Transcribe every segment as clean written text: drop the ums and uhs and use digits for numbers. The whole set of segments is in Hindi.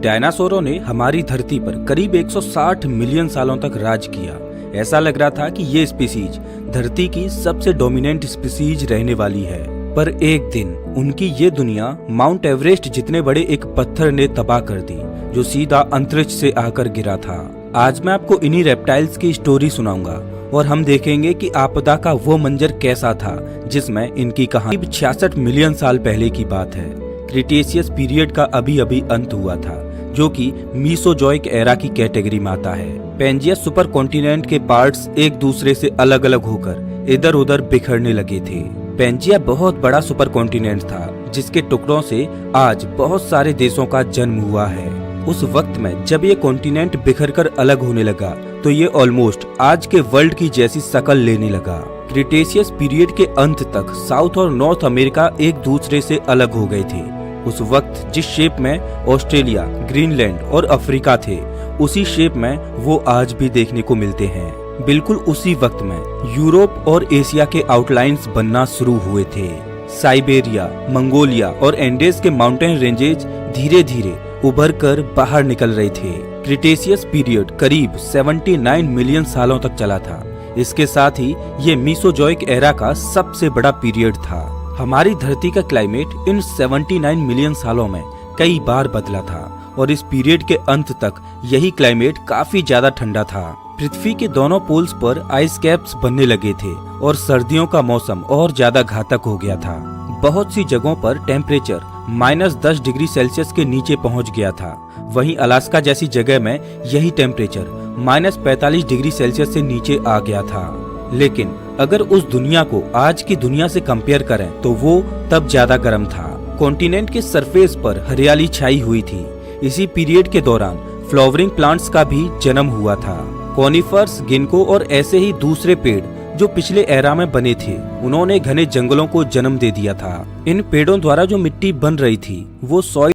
डायनासोरों ने हमारी धरती पर करीब 160 मिलियन सालों तक राज किया। ऐसा लग रहा था कि ये स्पीसीज धरती की सबसे डोमिनेंट स्पीसीज रहने वाली है, पर एक दिन उनकी ये दुनिया माउंट एवरेस्ट जितने बड़े एक पत्थर ने तबाह कर दी, जो सीधा अंतरिक्ष से आकर गिरा था। आज मैं आपको इन्हीं रेप्टाइल्स की स्टोरी सुनाऊंगा और हम देखेंगे कि आपदा का वो मंजर कैसा था जिसमें इनकी कहानी 66 मिलियन साल पहले की बात है। क्रिटेशियस पीरियड का अभी अभी अंत हुआ था, जो कि मीसोजोइक एरा की कैटेगरी में आता है। पेंजिया सुपर कॉन्टिनेंट के पार्ट्स एक दूसरे से अलग अलग होकर इधर उधर बिखरने लगे थे। पेंजिया बहुत बड़ा सुपर कॉन्टिनेंट था, जिसके टुकड़ों से आज बहुत सारे देशों का जन्म हुआ है। उस वक्त में जब ये कॉन्टिनेंट बिखरकर अलग होने लगा, तो ये ऑलमोस्ट आज के वर्ल्ड की जैसी शक्ल लेने लगा। क्रिटेशियस पीरियड के अंत तक साउथ और नॉर्थ अमेरिका एक दूसरे से अलग हो गए थे। उस वक्त जिस शेप में ऑस्ट्रेलिया, ग्रीनलैंड और अफ्रीका थे, उसी शेप में वो आज भी देखने को मिलते हैं। बिल्कुल उसी वक्त में यूरोप और एशिया के आउटलाइंस बनना शुरू हुए थे। साइबेरिया, मंगोलिया और एंडेज के माउंटेन रेंजेज धीरे धीरे उभर कर बाहर निकल रहे थे। क्रिटेशियस पीरियड करीब 79 मिलियन सालों तक चला था। इसके साथ ही ये मीसोजोइक एरा का सबसे बड़ा पीरियड था। हमारी धरती का क्लाइमेट इन 79 मिलियन सालों में कई बार बदला था और इस पीरियड के अंत तक यही क्लाइमेट काफी ज्यादा ठंडा था। पृथ्वी के दोनों पोल्स पर आइस कैप्स बनने लगे थे और सर्दियों का मौसम और ज्यादा घातक हो गया था। बहुत सी जगहों पर टेम्परेचर -10 डिग्री सेल्सियस के नीचे पहुंच गया था। वहीं अलास्का जैसी जगह में यही टेम्परेचर -45 डिग्री सेल्सियस से नीचे आ गया था। लेकिन अगर उस दुनिया को आज की दुनिया से कंपेयर करें तो वो तब ज्यादा गर्म था। कॉन्टिनेंट के सरफेस पर हरियाली छाई हुई थी। इसी पीरियड के दौरान फ्लावरिंग प्लांट्स का भी जन्म हुआ था। कॉनिफर्स, गिनको और ऐसे ही दूसरे पेड़ जो पिछले एरा में बने थे, उन्होंने घने जंगलों को जन्म दे दिया था। इन पेड़ों द्वारा जो मिट्टी बन रही थी वो सॉइल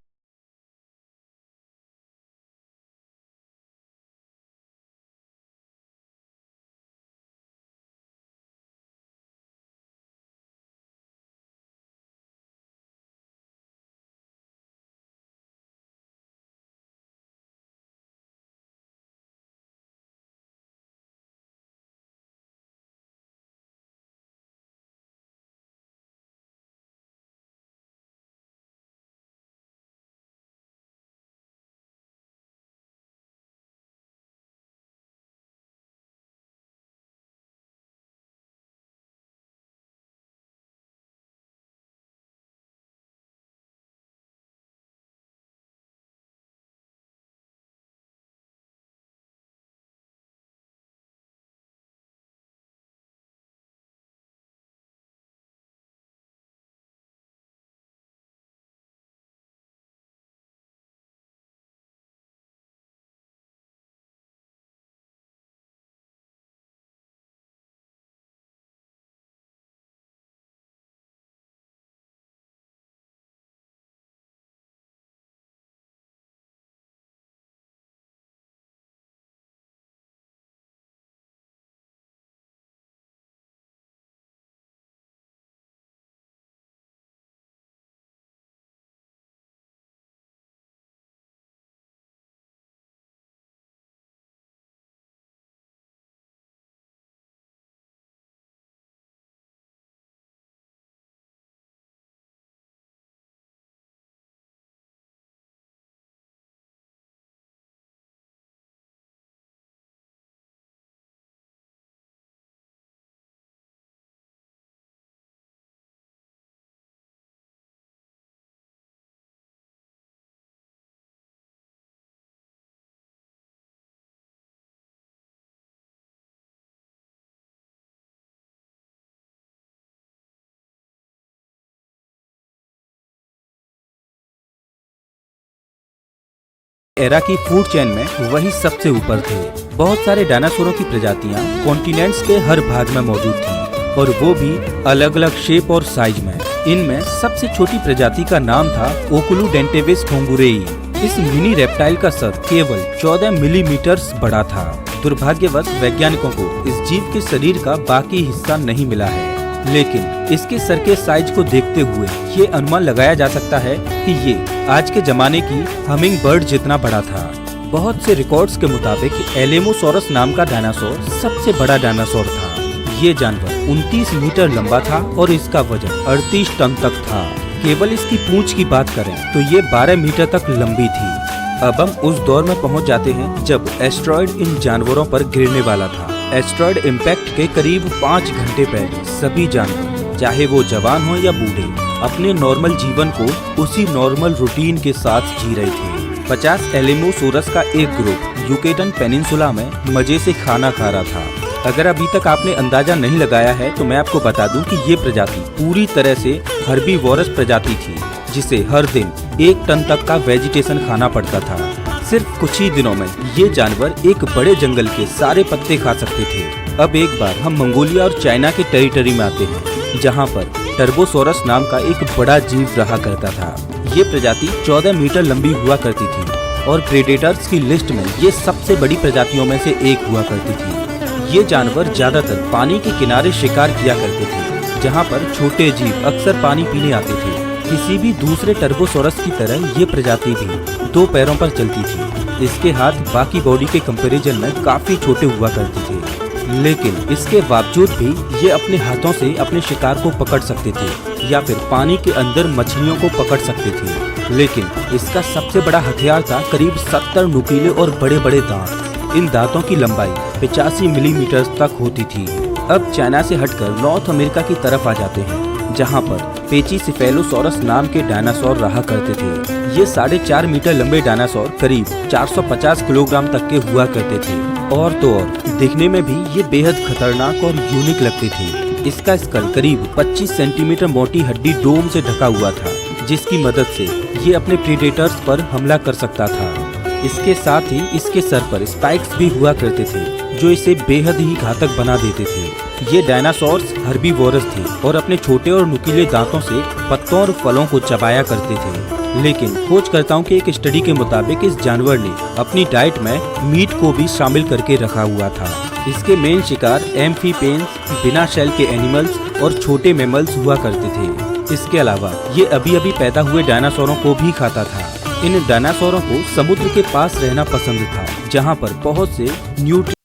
एरा की फूड चेन में वही सबसे ऊपर थे। बहुत सारे डायनासोरों की प्रजातियां कॉन्टिनेंट्स के हर भाग में मौजूद थीं और वो भी अलग अलग शेप और साइज में। इनमें सबसे छोटी प्रजाति का नाम था ओकुलुडेंटेविस खोंगुरेई। इस मिनी रेप्टाइल का सर केवल 14 मिलीमीटर बड़ा था। दुर्भाग्यवश वैज्ञानिकों को इस जीव के शरीर का बाकी हिस्सा नहीं मिला है। लेकिन इसके सर के साइज को देखते हुए ये अनुमान लगाया जा सकता है कि ये आज के जमाने की हमिंग बर्ड जितना बड़ा था। बहुत से रिकॉर्ड्स के मुताबिक एलेमोसोरस नाम का डायनासोर सबसे बड़ा डायनासोर था। ये जानवर 29 मीटर लंबा था और इसका वजन 38 टन तक था। केवल इसकी पूंछ की बात करें तो ये 12 मीटर तक लंबी थी। अब हम उस दौर में पहुंच जाते हैं जब एस्ट्रॉयड इन जानवरों पर गिरने वाला था। एस्ट्रॉयड इम्पैक्ट के करीब 5 घंटे पहले सभी जानवर, चाहे वो जवान हो या बूढ़े, अपने नॉर्मल जीवन को उसी नॉर्मल रूटीन के साथ जी रहे थे। 50 एलेमोसोरस का एक ग्रुप युकेटन पेनिनसुला में मजे से खाना खा रहा था। अगर अभी तक आपने अंदाजा नहीं लगाया है तो मैं आपको बता दूं कि ये प्रजाति पूरी तरह से हर्बीवोरस प्रजाति थी, जिसे हर दिन 1 टन तक का वेजिटेशन खाना पड़ता था। सिर्फ कुछ ही दिनों में ये जानवर एक बड़े जंगल के सारे पत्ते खा सकते थे। अब एक बार हम मंगोलिया और चाइना के टेरिटरी में आते हैं, जहाँ पर टर्बोसोरस नाम का एक बड़ा जीव रहा करता था। ये प्रजाति 14 मीटर लंबी हुआ करती थी और प्रेडेटर्स की लिस्ट में ये सबसे बड़ी प्रजातियों में से एक हुआ करती थी। ये जानवर ज्यादातर पानी के किनारे शिकार किया करते थे, जहाँ पर छोटे जीव अक्सर पानी पीने आते थे। किसी भी दूसरे टर्बोसोरस की तरह ये प्रजाति भी 2 पैरों पर चलती थी। इसके हाथ बाकी बॉडी के कंपैरिजन में काफी छोटे हुआ करते थे, लेकिन इसके बावजूद भी ये अपने हाथों से अपने शिकार को पकड़ सकते थे या फिर पानी के अंदर मछलियों को पकड़ सकते थे। लेकिन इसका सबसे बड़ा हथियार था करीब 70 नुकीले और बड़े बड़े दांत। इन दांतों की लंबाई 85 मिलीमीटर तक होती थी। अब चाइना से हटकर नॉर्थ अमेरिका की तरफ आ जाते हैं, जहाँ पर पेचिसेफेलोसोरस नाम के डायनासोर रहा करते थे। ये 4.5 मीटर लंबे डायनासोर करीब 450 किलोग्राम तक के हुआ करते थे। और तो और दिखने में भी ये बेहद खतरनाक और यूनिक लगते थे। इसका स्कल करीब 25 सेंटीमीटर मोटी हड्डी डोम से ढका हुआ था, जिसकी मदद से ये अपने प्रीडेटर्स पर हमला कर सकता था। इसके साथ ही इसके सर पर स्पाइक्स भी हुआ करते थे, जो इसे बेहद ही घातक बना देते थे। ये डायनासोर्स हर्बीवोरस थे और अपने छोटे और नुकीले दांतों से पत्तों और फलों को चबाया करते थे। लेकिन खोजकर्ताओं के एक स्टडी के मुताबिक इस जानवर ने अपनी डाइट में मीट को भी शामिल करके रखा हुआ था। इसके मेन शिकार एम्फीपेन्स, बिना शेल के एनिमल्स और छोटे मैमल्स हुआ करते थे। इसके अलावा ये अभी अभी पैदा हुए डायनासोरों को भी खाता था। इन डायनासोरों को समुद्र के पास रहना पसंद था, जहाँ पर बहुत से न्यूट्रिएंट्स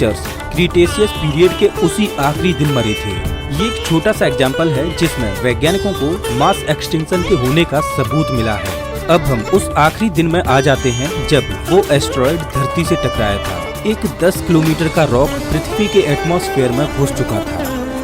क्रीचर्स क्रीटेशियस पीरियड के उसी आखिरी दिन मरे थे। ये एक छोटा सा एग्जाम्पल है जिसमें वैज्ञानिकों को मास एक्सटिंक्शन के होने का सबूत मिला है। अब हम उस आखिरी दिन में आ जाते हैं जब वो एस्टेरॉयड धरती से टकराया था। एक 10 किलोमीटर का रॉक पृथ्वी के एटमॉस्फेयर में घुस चुका था।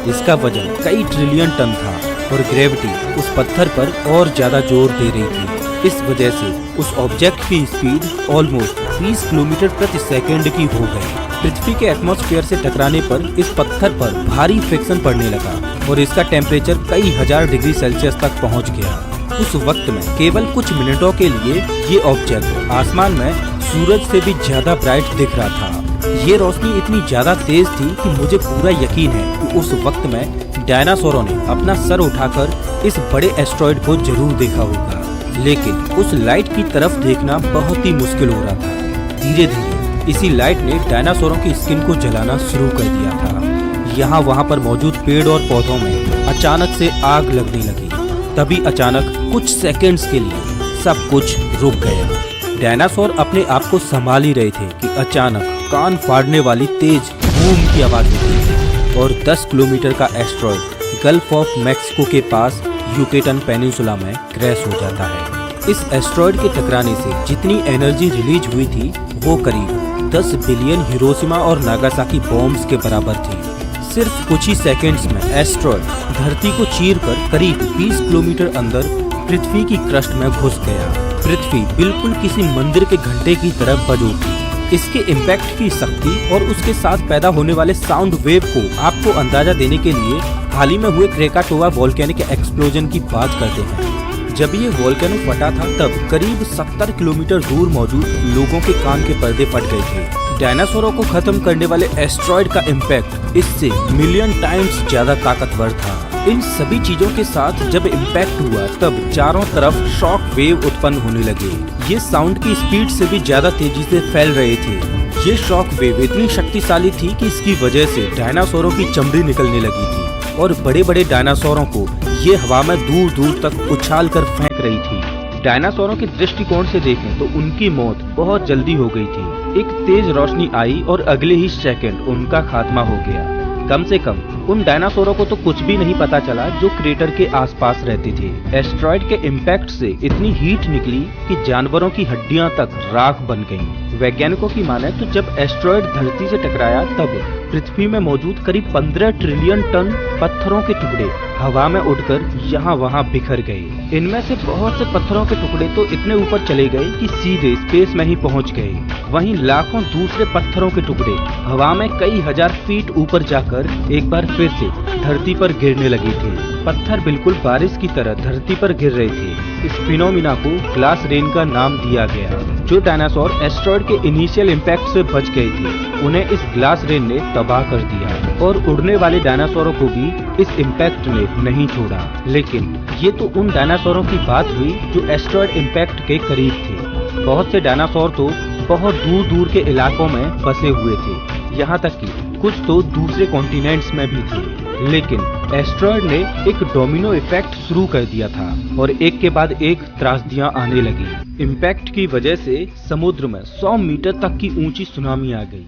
इसका वजन कई ट्रिलियन टन था और ग्रेविटी उस पत्थर पर और ज्यादा जोर दे रही थी। इस वजह से उस ऑब्जेक्ट की स्पीड ऑलमोस्ट 20 किलोमीटर प्रति सेकंड की हो गई। पृथ्वी के एटमॉस्फेयर से टकराने पर इस पत्थर पर भारी फ्रिक्शन पड़ने लगा और इसका टेम्परेचर कई हजार डिग्री सेल्सियस तक पहुंच गया। उस वक्त में केवल कुछ मिनटों के लिए ये ऑब्जेक्ट आसमान में सूरज से भी ज्यादा ब्राइट दिख रहा था। ये रोशनी इतनी ज्यादा तेज थी कि मुझे पूरा यकीन है कि उस वक्त में डायनासोरों ने अपना सर उठाकर इस बड़े एस्टेरॉयड को जरूर देखा होगा, लेकिन उस लाइट की तरफ देखना बहुत ही मुश्किल हो रहा था। धीरे धीरे इसी लाइट ने डायनासोरों की स्किन को जलाना शुरू कर दिया था। यहाँ वहाँ पर मौजूद पेड़ और पौधों में अचानक से आग लगने लगी। तभी अचानक कुछ सेकंड्स के लिए सब कुछ रुक गया। डायनासोर अपने आप को संभाल ही रहे थे कि अचानक कान फाड़ने वाली तेज बूम की आवाज निकली और 10 किलोमीटर का एस्टेरॉयड गल्फ ऑफ मैक्सिको के पास युकेटन पेनिनसुला में क्रैश हो जाता है। इस एस्टेरॉयड के टकराने से जितनी एनर्जी रिलीज हुई थी वो करीब 10 बिलियन हिरोशिमा और नागासाकी बॉम्ब्स के बराबर थी। सिर्फ कुछ ही सेकंड्स में एस्टेरॉयड धरती को चीरकर करीब 20 किलोमीटर अंदर पृथ्वी की क्रस्ट में घुस गया। पृथ्वी बिल्कुल किसी मंदिर के घंटे की तरह बज उठी। इसके इम्पैक्ट की शक्ति और उसके साथ पैदा होने वाले साउंड वेव को आपको अंदाजा देने के लिए हाल ही में हुए क्रेकाटोआ वोल्केनिक एक्सप्लोजन की बात करते हैं। जब ये वोल्केनो फटा था तब करीब 70 किलोमीटर दूर मौजूद लोगों के कान के पर्दे फट गए थे। डायनासोरों को खत्म करने वाले एस्टेरॉयड का इम्पैक्ट इससे मिलियन टाइम्स ज्यादा ताकतवर था। इन सभी चीजों के साथ जब इम्पैक्ट हुआ तब चारों तरफ शॉक वेव उत्पन्न होने लगे। ये साउंड की स्पीड से भी ज्यादा तेजी से फैल रहे थे। ये शॉक वेव इतनी शक्तिशाली थी कि इसकी वजह से डायनासोरों की चमड़ी निकलने लगी थी और बड़े बड़े डायनासोरों को ये हवा में दूर दूर तक उछाल कर फेंक रही थी। डायनासोरों के दृष्टिकोण से देखें तो उनकी मौत बहुत जल्दी हो गई थी। एक तेज रोशनी आई और अगले ही सेकंड उनका खात्मा हो गया। कम से कम उन डायनासोरों को तो कुछ भी नहीं पता चला जो क्रेटर के आसपास रहते थे। एस्टेरॉयड के इम्पैक्ट से इतनी हीट निकली कि जानवरों की हड्डियां तक राख बन गईं। वैज्ञानिकों की माने तो जब एस्टेरॉयड धरती से टकराया तब पृथ्वी में मौजूद करीब 15 ट्रिलियन टन पत्थरों के टुकड़े हवा में उड़कर यहाँ वहाँ बिखर गए। इनमें से बहुत से पत्थरों के टुकड़े तो इतने ऊपर चले गए कि सीधे स्पेस में ही पहुँच गए। वहीं लाखों दूसरे पत्थरों के टुकड़े हवा में कई हजार फीट ऊपर जाकर एक बार फिर से धरती पर गिरने लगे थे। पत्थर बिल्कुल बारिश की तरह धरती पर गिर रहे थे। इस फिनोमिना को ग्लास रेन का नाम दिया गया। जो डायनासोर एस्टेरॉयड के इनिशियल इम्पैक्ट से बच गए थे उन्हें इस ग्लास रेन ने तबाह कर दिया और उड़ने वाले डायनासोरों को भी इस इम्पैक्ट ने नहीं छोड़ा। लेकिन ये तो उन डायनासोरों की बात हुई जो एस्टेरॉयड इम्पैक्ट के करीब थे। बहुत से डायनासोर तो बहुत दूर दूर के इलाकों में बसे हुए थे, यहाँ तक कि कुछ तो दूसरे कॉन्टिनेंट्स में भी थे। लेकिन एस्टेरॉयड ने एक डोमिनो इफेक्ट शुरू कर दिया था और एक के बाद एक त्रासदियां आने लगी। इम्पैक्ट की वजह से समुद्र में 100 मीटर तक की ऊंची सुनामी आ गई।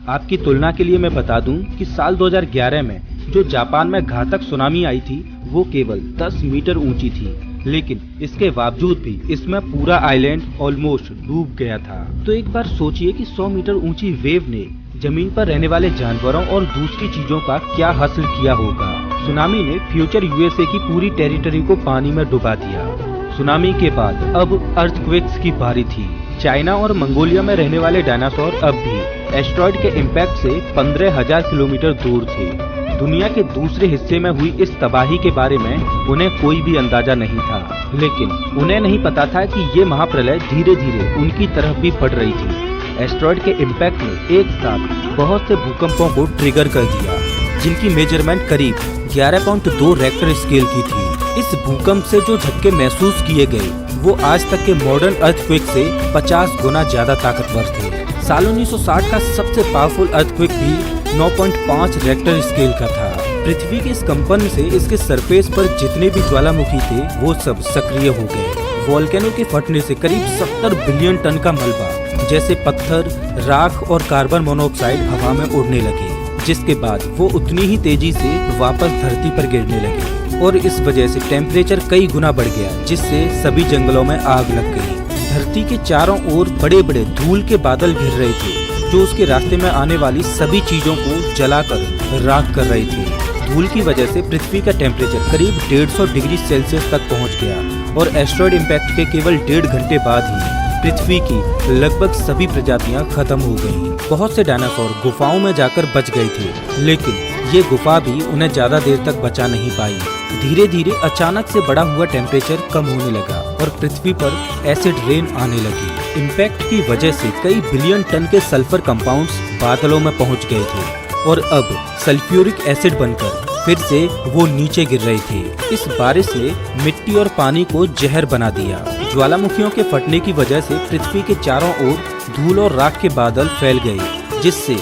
आपकी तुलना के लिए मैं बता दूं कि साल 2011 में जो जापान में घातक सुनामी आई थी वो केवल 10 मीटर ऊंची थी, लेकिन इसके बावजूद भी इसमें पूरा आइलैंड ऑलमोस्ट डूब गया था। तो एक बार सोचिए कि 100 मीटर ऊंची वेव ने जमीन पर रहने वाले जानवरों और दूसरी चीजों का क्या हासिल किया होगा। सुनामी ने फ्यूचर यूएसए की पूरी टेरिटरी को पानी में डुबा दिया। सुनामी के बाद अब अर्थक्वेक्स की बारी थी। चाइना और मंगोलिया में रहने वाले डायनासोर अब भी एस्टेरॉयड के इम्पैक्ट से 15,000 किलोमीटर दूर थे। दुनिया के दूसरे हिस्से में हुई इस तबाही के बारे में उन्हें कोई भी अंदाजा नहीं था, लेकिन उन्हें नहीं पता था कि ये महाप्रलय धीरे धीरे उनकी तरफ भी बढ़ रही थी। एस्टेरॉयड के इम्पैक्ट ने एक साथ बहुत से भूकंपों को ट्रिगर कर दिया, जिनकी मेजरमेंट करीब 11.2 रेक्टर स्केल की थी। इस भूकंप से जो झटके महसूस किए गए वो आज तक के मॉडर्न अर्थक्वेक से 50 गुना ज्यादा ताकतवर थे। साल 1960 का सबसे पावरफुल अर्थक्वेक भी 9.5 रेक्टर स्केल का था। पृथ्वी के इस कंपन से इसके सरफेस पर जितने भी ज्वालामुखी थे वो सब सक्रिय हो गए। वोल्केनो के फटने से करीब 70 बिलियन टन का मलबा जैसे पत्थर, राख और कार्बन मोनोऑक्साइड हवा में उड़ने लगे, जिसके बाद वो उतनी ही तेजी से वापस धरती पर गिरने लगे और इस वजह से टेम्परेचर कई गुना बढ़ गया, जिससे सभी जंगलों में आग लग गई। धरती के चारों ओर बड़े बड़े धूल के बादल घिर रहे थे, जो उसके रास्ते में आने वाली सभी चीजों को जलाकर राख कर रहे थे। धूल की वजह से पृथ्वी का टेम्परेचर करीब 150 डिग्री सेल्सियस तक पहुंच गया और एस्टेरॉयड इम्पैक्ट के केवल 1.5 घंटे बाद ही पृथ्वी की लगभग सभी प्रजातियां खत्म हो गईं। बहुत से डायनासोर गुफाओं में जाकर बच गए थे, लेकिन ये गुफा भी उन्हें ज्यादा देर तक बचा नहीं पाई। धीरे धीरे अचानक से बढ़ा हुआ टेम्परेचर कम होने लगा और पृथ्वी पर एसिड रेन आने लगी। इम्पैक्ट की वजह से कई बिलियन टन के सल्फर कंपाउंड्स बादलों में पहुंच गए थे और अब सल्फ्यूरिक एसिड बनकर फिर से वो नीचे गिर रहे थे। इस बारिश ने मिट्टी और पानी को जहर बना दिया। ज्वालामुखियों के फटने की वजह से पृथ्वी के चारों ओर धूल और राख के बादल फैल गए, जिससे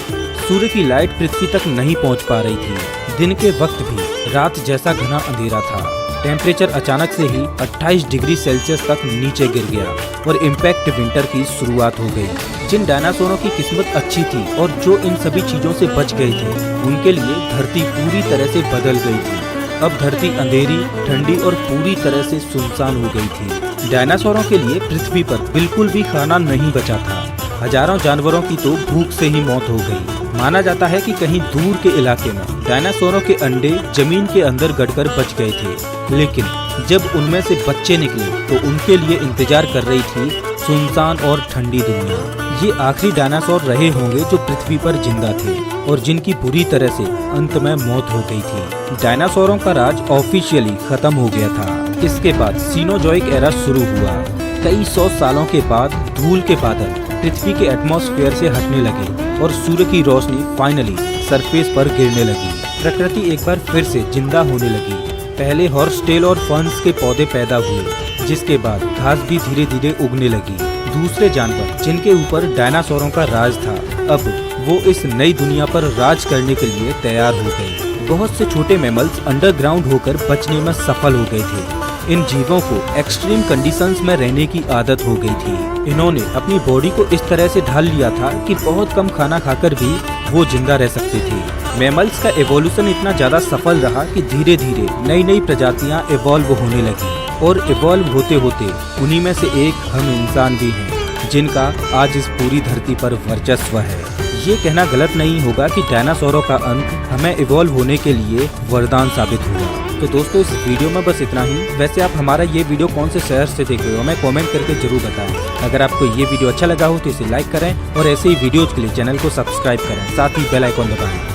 सूर्य की लाइट पृथ्वी तक नहीं पहुंच पा रही थी। दिन के वक्त भी रात जैसा घना अंधेरा था। टेम्परेचर अचानक से ही 28 डिग्री सेल्सियस तक नीचे गिर गया और इम्पैक्ट विंटर की शुरुआत हो गई। जिन डायनासोरों की किस्मत अच्छी थी और जो इन सभी चीजों से बच गए थे, उनके लिए धरती पूरी तरह से बदल गई थी। अब धरती अंधेरी, ठंडी और पूरी तरह से सुनसान हो गई थी। डायनासोरों के लिए पृथ्वी पर बिल्कुल भी खाना नहीं बचा था। हजारों जानवरों की तो भूख से ही मौत हो गई। माना जाता है कि कहीं दूर के इलाके में डायनासोरों के अंडे जमीन के अंदर गड़कर बच गए थे, लेकिन जब उनमें से बच्चे निकले तो उनके लिए इंतजार कर रही थी सुनसान और ठंडी दुनिया। ये आखिरी डायनासोर रहे होंगे जो पृथ्वी पर जिंदा थे और जिनकी बुरी तरह से अंत में मौत हो गई थी। डायनासोरों का राज ऑफिशियली खत्म हो गया था। इसके बाद सीनोजोइक एरा शुरू हुआ। कई 100 सालों के बाद धूल के बादल पृथ्वी के एटमॉस्फेयर से हटने लगे और सूर्य की रोशनी फाइनली सरफेस पर गिरने लगी। प्रकृति एक बार फिर से जिंदा होने लगी। पहले हॉर्सटेल और फर्न्स के पौधे पैदा हुए, जिसके बाद घास भी धीरे धीरे उगने लगी। दूसरे जानवर जिनके ऊपर डायनासोरों का राज था, अब वो इस नई दुनिया पर राज करने के लिए तैयार हो गए। बहुत से छोटे मैमल्स अंडरग्राउंड होकर बचने में सफल हो गए थे। इन जीवों को एक्सट्रीम कंडीशंस में रहने की आदत हो गई थी। इन्होंने अपनी बॉडी को इस तरह से ढाल लिया था कि बहुत कम खाना खाकर भी वो जिंदा रह सकते थे। मैमल्स का एवोल्यूशन इतना ज्यादा सफल रहा कि धीरे धीरे नई नई प्रजातियां इवॉल्व होने लगी और इवॉल्व होते होते उन्हीं में से एक हम इंसान भी हैं, जिनका आज इस पूरी धरती पर वर्चस्व है। ये कहना गलत नहीं होगा कि डायनासोरों का अंत हमें इवॉल्व होने के लिए वरदान साबित हुआ। तो दोस्तों, इस वीडियो में बस इतना ही। वैसे आप हमारा ये वीडियो कौन से शहर से देख रहे हो, हमें कमेंट करके जरूर बताएं। अगर आपको ये वीडियो अच्छा लगा हो तो इसे लाइक करें और ऐसे ही वीडियोज के लिए चैनल को सब्सक्राइब करें, साथ ही बेल आइकॉन दबाएं।